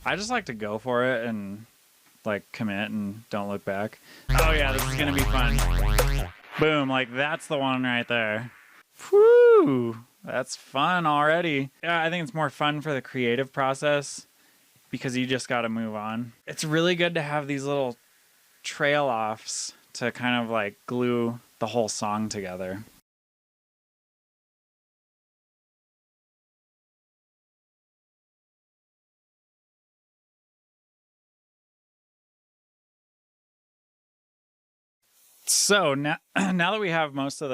I just like to go for it and like commit and don't look back. Oh yeah, this is gonna be fun. Boom, like that's the one right there. Whew, that's fun already. Yeah, I think it's more fun for the creative process because you just gotta move on. It's really good to have these little trail offs to kind of like glue the whole song together. So now, now that we have most of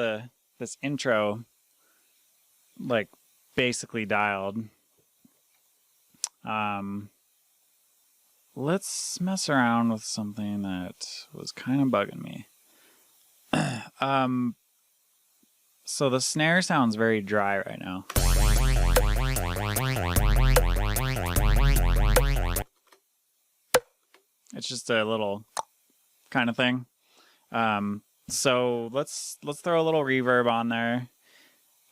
this intro like basically dialed, let's mess around with something that was kind of bugging me. So the snare sounds very dry right now. It's just a little kind of thing. So let's throw a little reverb on there.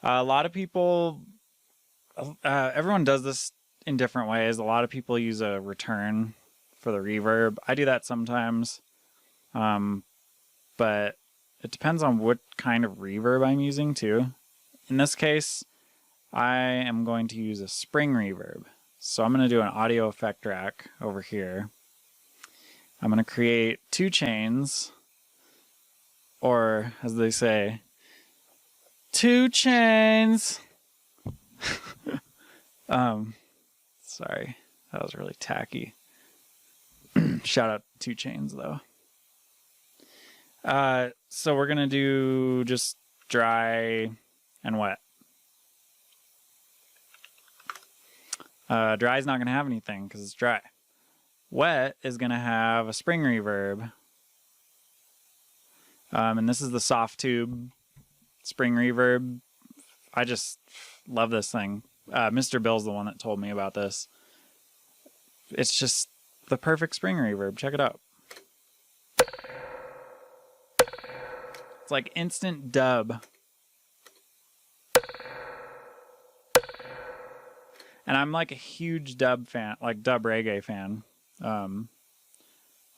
A lot of people, everyone does this in different ways. A lot of people use a return for the reverb. I do that sometimes, but it depends on what kind of reverb I'm using too. In this case, I am going to use a spring reverb. So I'm going to do an audio effect rack over here. I'm going to create 2 chains, or as they say, 2 chains. Sorry, that was really tacky. Shout out 2 chains though. So we're gonna do just dry and wet. Dry is not gonna have anything because it's dry. Wet is gonna have a spring reverb. And this is the soft tube spring reverb. I just love this thing. Mr. Bill's the one that told me about this. It's just the perfect spring reverb. Check it out. It's like instant dub. And I'm like a huge dub fan, like dub reggae fan.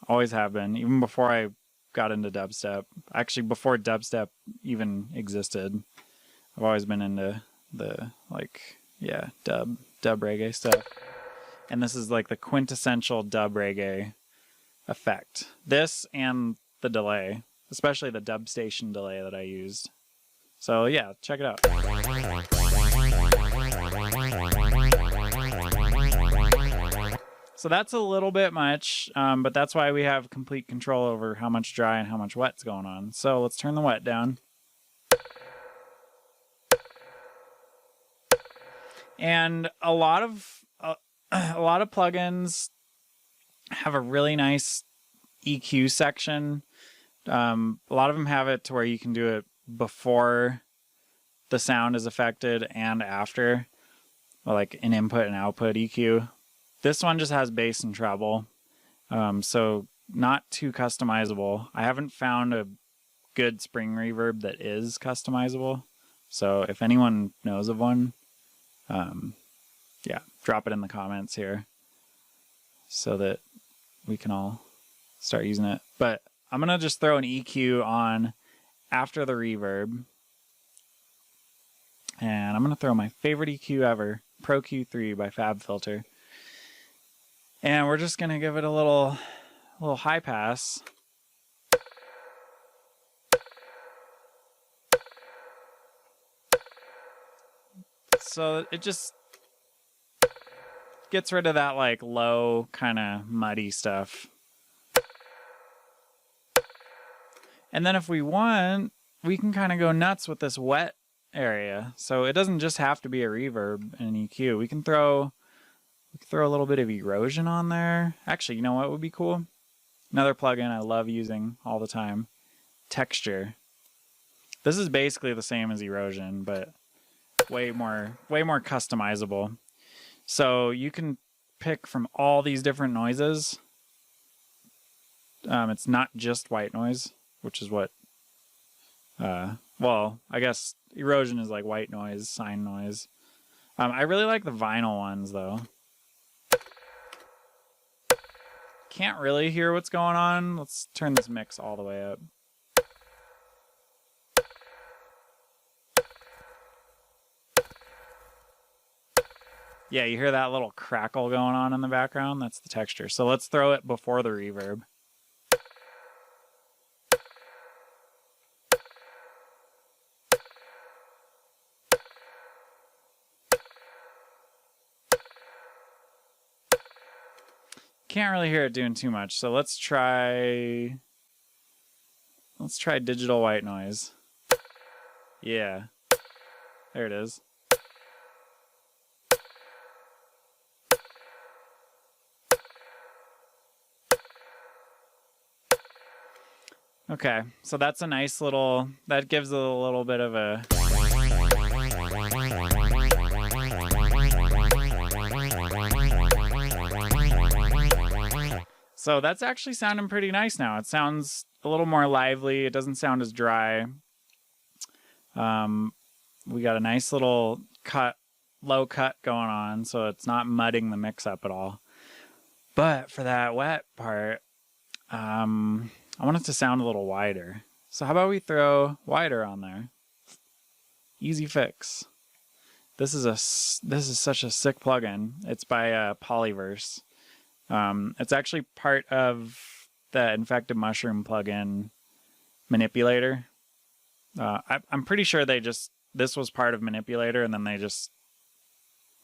Always have been, even before I got into dubstep. Actually, before dubstep even existed, I've always been into the like, yeah, dub reggae stuff. And this is like the quintessential dub reggae effect. This and the delay, especially the dub station delay that I used. So yeah, check it out. So that's a little bit much, but that's why we have complete control over how much dry and how much wet's going on. So let's turn the wet down. And a lot of plugins have a really nice EQ section. A lot of them have it to where you can do it before the sound is affected and after, like an input and output EQ. This one just has bass and treble, so not too customizable. I haven't found a good spring reverb that is customizable. So if anyone knows of one, yeah, drop it in the comments here so that we can all start using it. But I'm going to just throw an EQ on after the reverb. And I'm going to throw my favorite EQ ever, Pro Q3 by FabFilter. And we're just going to give it a little high pass. So it just gets rid of that like low kind of muddy stuff. And then if we want, we can kind of go nuts with this wet area. So it doesn't just have to be a reverb and an EQ. We can throw a little bit of erosion on there. Actually, you know what would be cool? Another plugin I love using all the time. Texture. This is basically the same as erosion, but way more customizable. So you can pick from all these different noises. It's not just white noise, which is what, well, I guess erosion is like white noise, sine noise. I really like the vinyl ones though. can't really hear what's going on. Let's turn this mix all the way up. Yeah, you hear that little crackle going on in the background? That's the texture. So let's throw it before the reverb. Can't really hear it doing too much, so let's try digital white noise. Yeah. There it is. Okay, so that's a nice little, that gives it a little bit of a... So that's actually sounding pretty nice now. It sounds a little more lively. It doesn't sound as dry. We got a nice little cut, low cut going on, so it's not mudding the mix up at all. But for that wet part, I want it to sound a little wider. So how about we throw wider on there? Easy fix. This is such a sick plugin. It's by Polyverse. It's actually part of the Infected Mushroom plugin Manipulator. I'm pretty sure this was part of Manipulator, and then they just,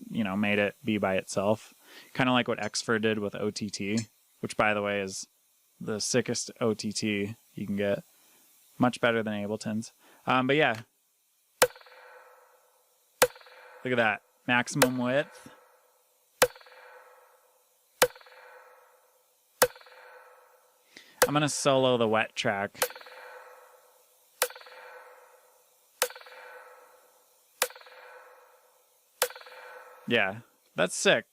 made it be by itself. Kind of like what Xfer did with OTT, which, by the way, is the sickest OTT you can get. Much better than Ableton's. But yeah. Look at that. Maximum width. I'm going to solo the wet track. Yeah, that's sick.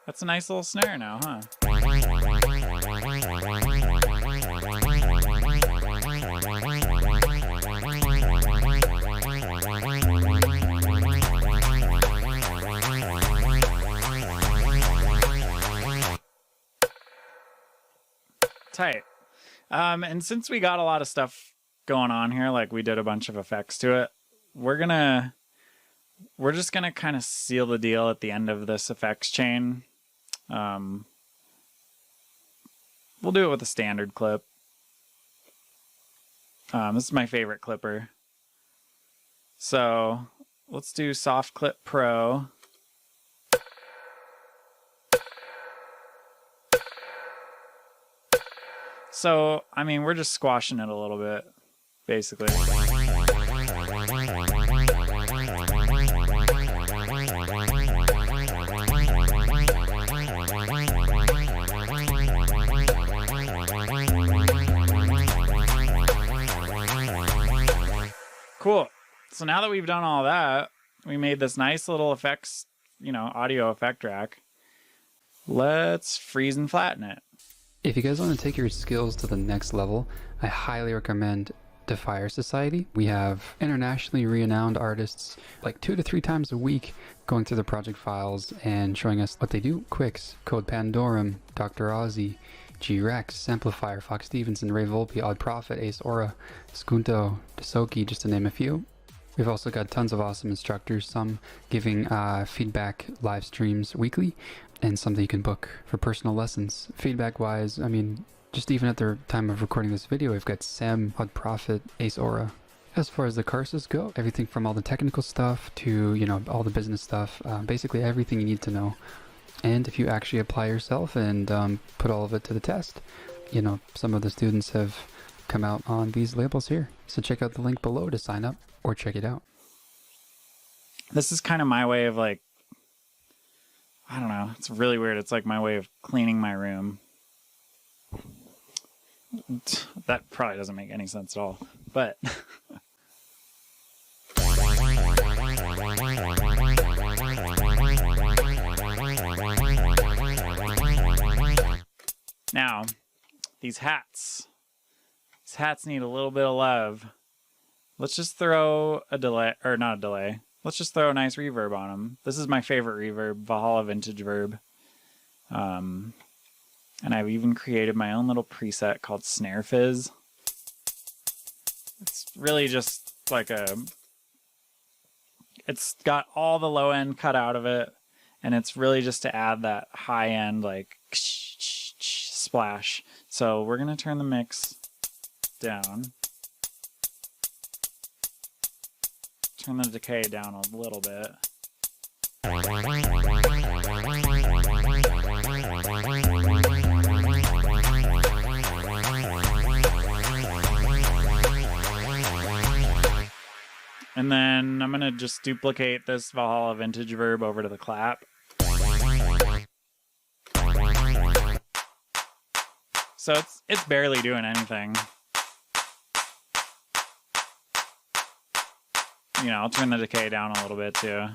That's a nice little snare now, huh? Tight. And since we got a lot of stuff going on here, like we did a bunch of effects to it, we're just gonna kind of seal the deal at the end of this effects chain. We'll do it with a standard clip. This is my favorite clipper. So let's do Soft Clip Pro. So, I mean, we're just squashing it a little bit, basically. Cool. So now that we've done all that, we made this nice little effects, audio effect rack. Let's freeze and flatten it. If you guys want to take your skills to the next level, I highly recommend Defire Society. We have internationally renowned artists like 2 to 3 times a week going through the project files and showing us what they do. Quicks, Code Pandorum, Dr. Ozzy, G-Rex, Samplifier, Fox Stevenson, Ray Volpe, Odd Prophet, Ace Aura, Skunto, Desoki, just to name a few. We've also got tons of awesome instructors, some giving feedback live streams weekly, and some that you can book for personal lessons. Feedback-wise, I mean, just even at the time of recording this video, we've got Sam, Odd Prophet, Ace Aura. As far as the courses go, everything from all the technical stuff to, all the business stuff, basically everything you need to know. And if you actually apply yourself and put all of it to the test, some of the students have come out on these labels here. So check out the link below to sign up or check it out. This is kind of my way of I don't know. It's really weird. It's like my way of cleaning my room. That probably doesn't make any sense at all. But now, these hats. These hats need a little bit of love. Let's just throw a delay, or not a delay. Let's just throw a nice reverb on them. This is my favorite reverb, Valhalla Vintage Verb. And I've even created my own little preset called Snare Fizz. It's really just like it's got all the low end cut out of it, and it's really just to add that high end like splash. So we're gonna turn the mix down, turn the decay down a little bit. And then I'm gonna just duplicate this Valhalla vintage verb over to the clap. So it's barely doing anything. You know, I'll turn the decay down a little bit too.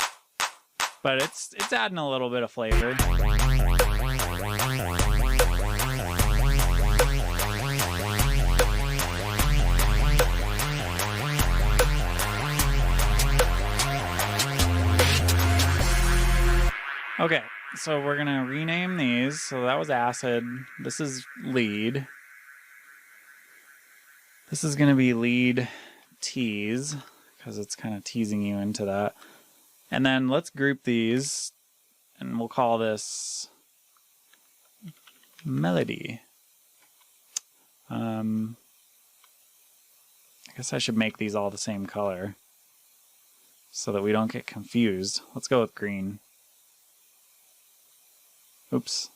But it's adding a little bit of flavor. Okay, so we're gonna rename these. So that was acid. This is lead. This is gonna be lead tease, because it's kind of teasing you into that. And then let's group these, and we'll call this melody. I guess I should make these all the same color so that we don't get confused. Let's go with green. Oops.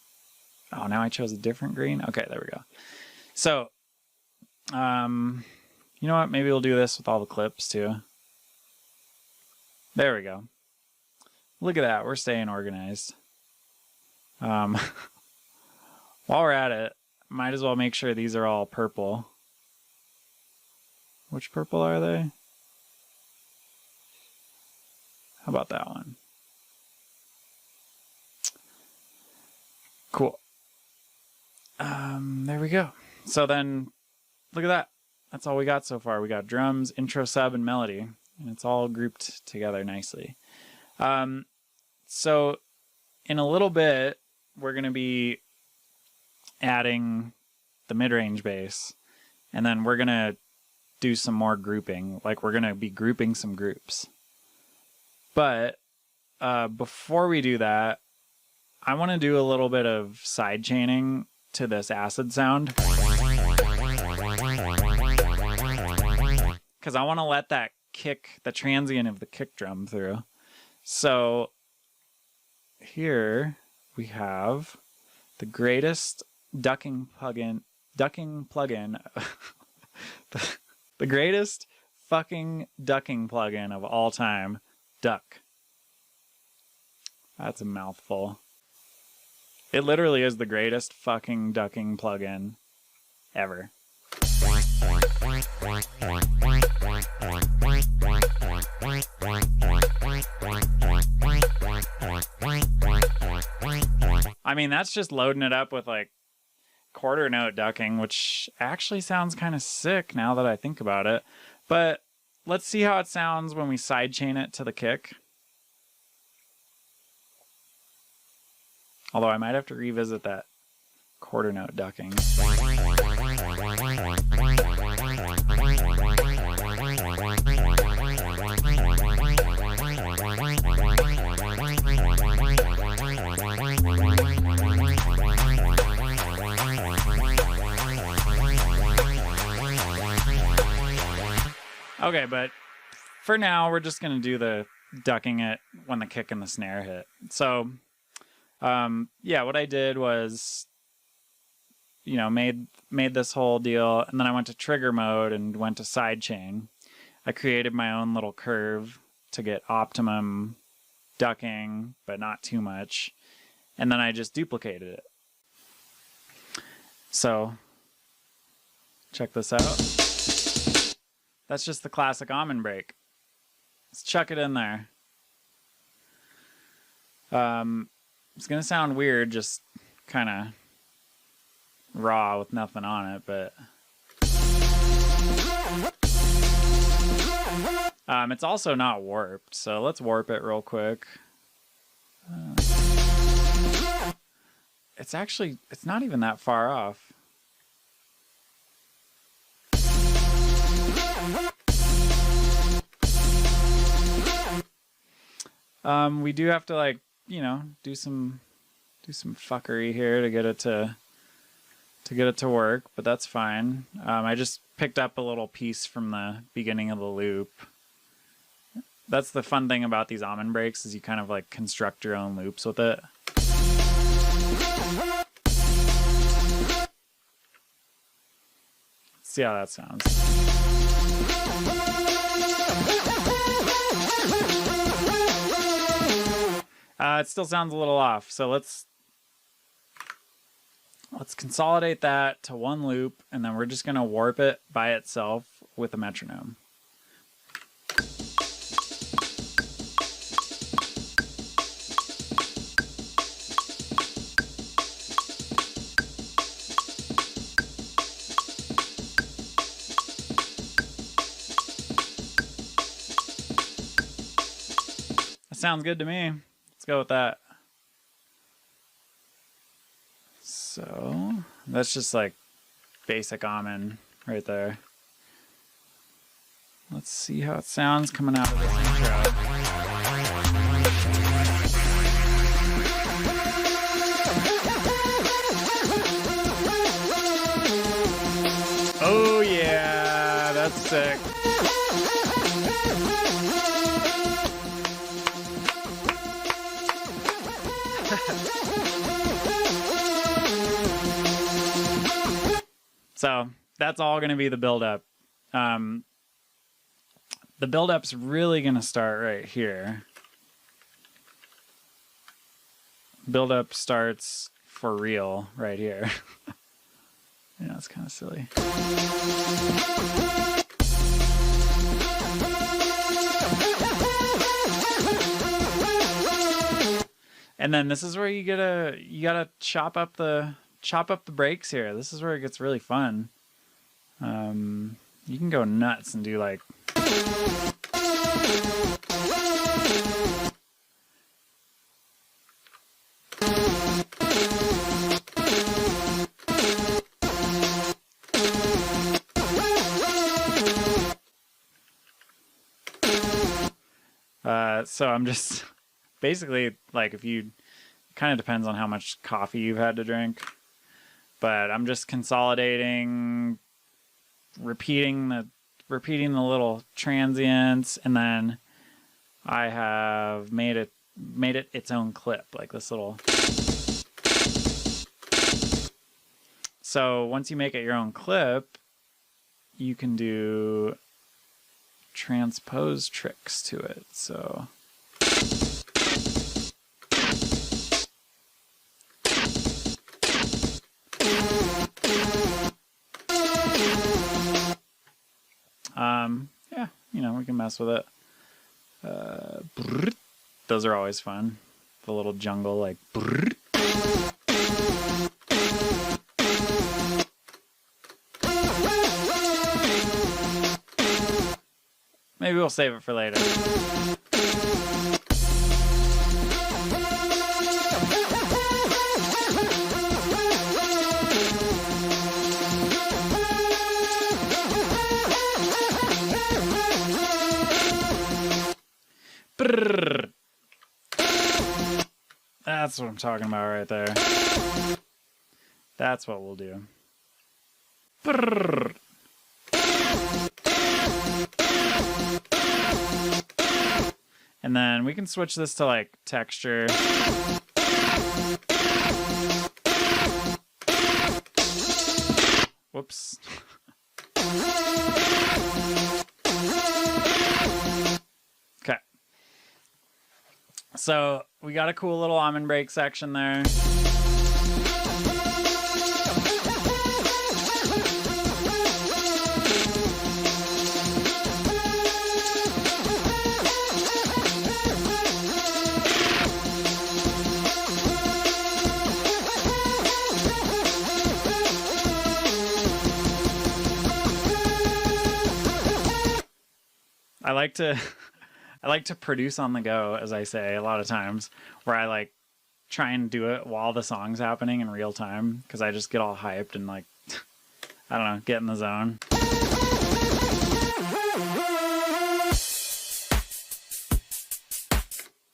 Oh, now I chose a different green. Okay, there we go. So, you know what? Maybe we'll do this with all the clips too. There we go. Look at that. We're staying organized. While we're at it, might as well make sure these are all purple. Which purple are they? How about that one? Cool. There we go. So then, look at that. That's all we got so far. We got drums, intro, sub, and melody. And it's all grouped together nicely. So in a little bit, we're going to be adding the mid-range bass. And then we're going to do some more grouping. Like, we're going to be grouping some groups. But before we do that, I want to do a little bit of side chaining to this acid sound. Because I want to let that kick, the transient of the kick drum through. So here we have the greatest ducking plugin, the greatest fucking ducking plugin of all time, Duck. That's a mouthful. It literally is the greatest fucking ducking plugin ever. I mean, that's just loading it up with like quarter note ducking, which actually sounds kind of sick now that I think about it. But let's see how it sounds when we sidechain it to the kick. Although I might have to revisit that quarter note ducking. Okay, but for now, we're just going to do the ducking it when the kick and the snare hit. So, yeah, what I did was, you know, made this whole deal, and then I went to trigger mode and went to sidechain. I created my own little curve to get optimum ducking, but not too much. And then I just duplicated it. So, check this out. That's just the classic almond break. Let's chuck it in there. It's going to sound weird, just kind of raw with nothing on it, but it's also not warped, so let's warp it real quick. it's not even that far off. We do have to, like, you know, do some fuckery here to get it to work, but that's fine. I just picked up a little piece from the beginning of the loop. That's the fun thing about these almond breaks, is you kind of like construct your own loops with it. Let's see how that sounds. It still sounds a little off, so let's consolidate that to one loop, and then we're just going to warp it by itself with a metronome. That sounds good to me. Let's go with that. So that's just like basic almond right there. Let's see how it sounds coming out of this intro. Oh yeah, that's sick. So that's all going to be the buildup. The buildup's really going to start right here. Buildup starts for real right here. Yeah, it's kind of silly. And then this is where you gotta chop up the breaks here. This is where it gets really fun. You can go nuts and do like so I'm just basically, like, if you, kind of depends on how much coffee you've had to drink, but I'm just consolidating, repeating the little transients, and then I have made it its own clip, like this little. So once you make it your own clip, you can do transpose tricks to it. So yeah, you know, we can mess with it. Those are always fun. The little jungle, like. Maybe we'll save it for later. Brrr. That's what I'm talking about right there. That's what we'll do. Brrr. And then we can switch this to like texture. Whoops. Okay. So we got a cool little almond break section there. I like to produce on the go, as I say a lot of times, where I like try and do it while the song's happening in real time, because I just get all hyped and like, I don't know, get in the zone.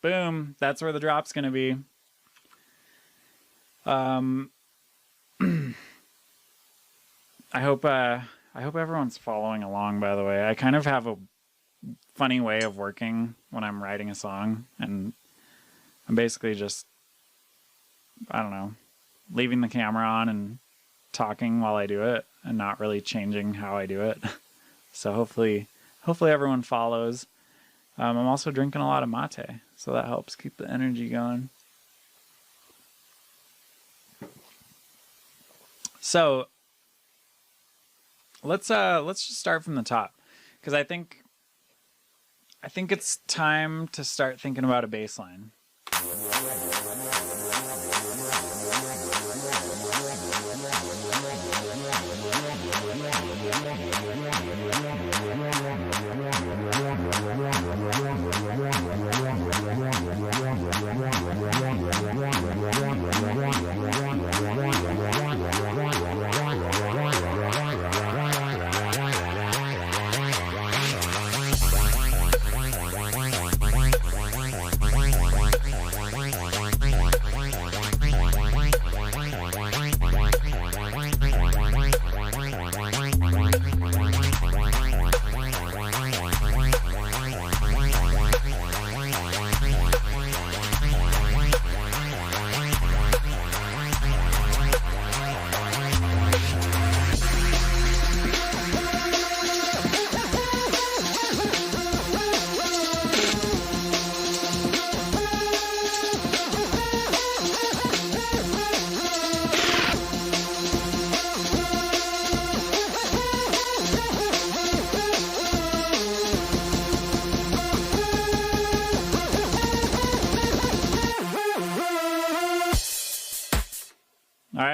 Boom, that's where the drop's gonna be. I hope everyone's following along, by the way. I kind of have a funny way of working when I'm writing a song, and I'm basically just, I don't know, leaving the camera on and talking while I do it and not really changing how I do it. So hopefully everyone follows. I'm also drinking a lot of mate, so that helps keep the energy going. So let's just start from the top, because I think it's time to start thinking about a bass line.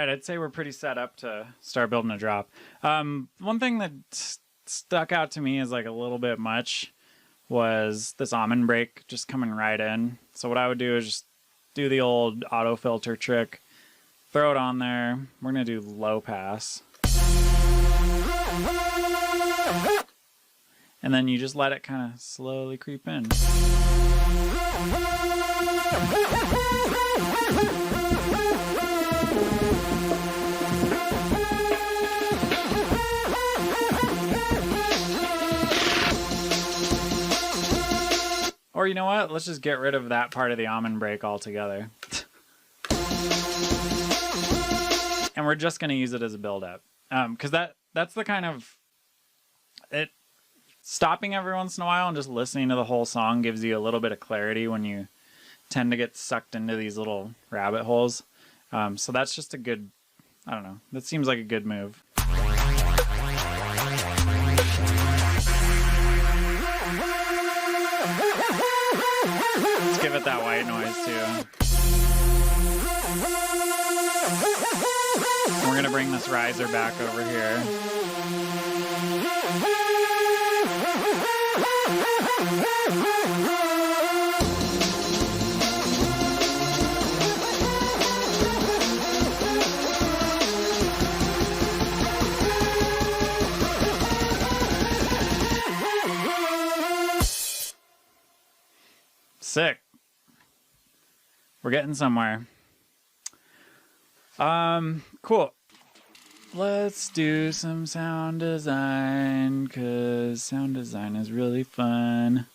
I'd say we're pretty set up to start building a drop. One thing that stuck out to me as like a little bit much was this almond break just coming right in. So what I would do is just do the old auto filter trick, throw it on there. We're going to do low pass. And then you just let it kind of slowly creep in. Or you know what? Let's just get rid of that part of the almond break altogether. And we're just going to use it as a build-up. Because that's the kind of... Stopping every once in a while and just listening to the whole song gives you a little bit of clarity when you tend to get sucked into these little rabbit holes. So that's just a good... I don't know. That seems like a good move. Let's give it that white noise too. We're gonna bring this riser back over here. Sick. We're getting somewhere. Cool. Let's do some sound design, because sound design is really fun.